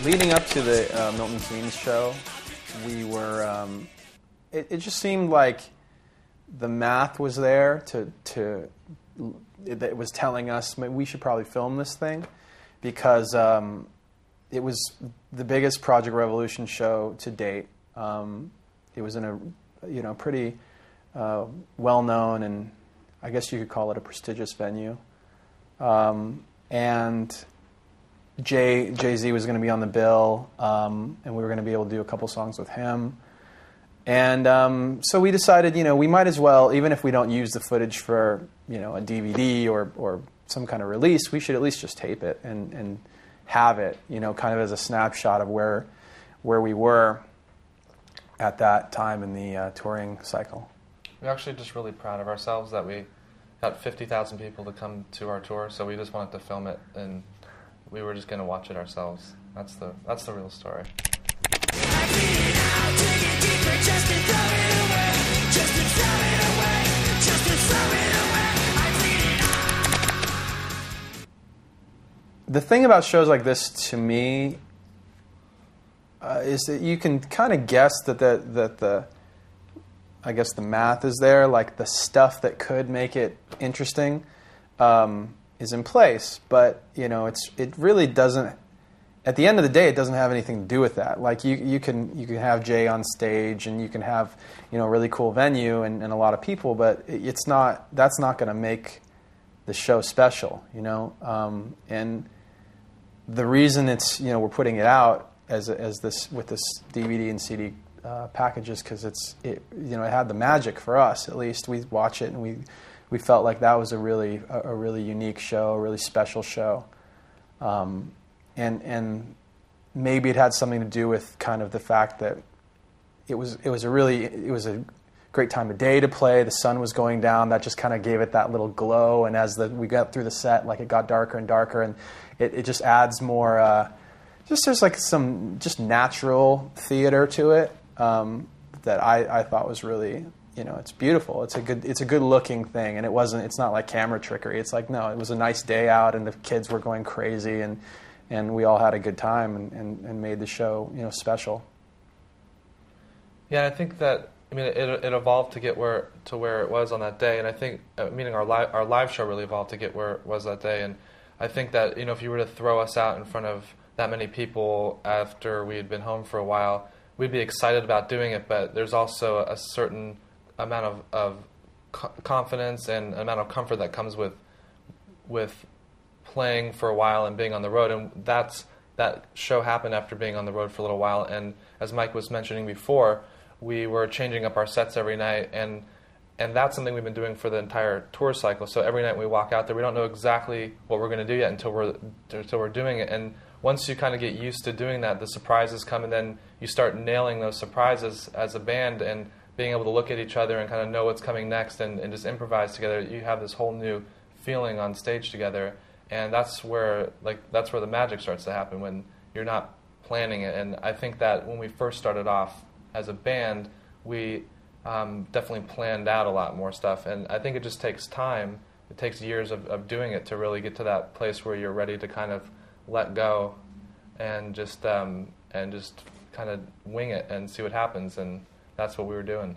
Leading up to the Milton Keynes show, we were. It just seemed like the math was there it was telling us we should probably film this thing, because it was the biggest Project Revolution show to date. It was in a pretty well-known, and I guess you could call it a prestigious venue, and Jay-Z was going to be on the bill, and we were going to be able to do a couple songs with him. And so we decided, we might as well, even if we don't use the footage for, a DVD or some kind of release, we should at least just tape it and have it, kind of as a snapshot of where we were at that time in the touring cycle. We're actually just really proud of ourselves that we got 50,000 people to come to our tour, so we just wanted to film it, and we were just going to watch it ourselves. That's the real story. The thing about shows like this, to me, is that you can kind of guess that the math is there, like the stuff that could make it interesting is in place, but it really doesn't. At the end of the day, it doesn't have anything to do with that. Like you can have Jay on stage, and you can have a really cool venue and a lot of people, but that's not going to make the show special, and the reason it's we're putting it out as this with this DVD and CD packages, because it had the magic for us. At least we watch it and we felt like that was a really unique show, a really special show, and maybe it had something to do with kind of the fact that it was a great time of day to play. The sun was going down. That just kind of gave it that little glow. And as we got through the set, like it got darker and darker, and it just adds more. There's like some just natural theater to it that I thought was really, it's beautiful. It's a good looking thing, and it's not like camera trickery. It's like, no, it was a nice day out, and the kids were going crazy, and we all had a good time and made the show special. Yeah, I think that it evolved to get where it was on that day, and I think meaning our live show really evolved to get where it was that day. And I think that if you were to throw us out in front of that many people after we had been home for a while, we'd be excited about doing it. But there's also a certain amount of confidence and amount of comfort that comes with playing for a while and being on the road, and that show happened after being on the road for a little while. And as Mike was mentioning before, we were changing up our sets every night, and that's something we've been doing for the entire tour cycle. So every night we walk out there, we don't know exactly what we're going to do yet until we're doing it. And once you kind of get used to doing that, the surprises come, and then you start nailing those surprises as a band and being able to look at each other and kind of know what's coming next and just improvise together. You have this whole new feeling on stage together, and that's where the magic starts to happen, when you're not planning it. And I think that when we first started off as a band, we definitely planned out a lot more stuff, and I think it just takes time. It takes years of doing it to really get to that place where you're ready to kind of let go and just kind of wing it and see what happens, and that's what we were doing.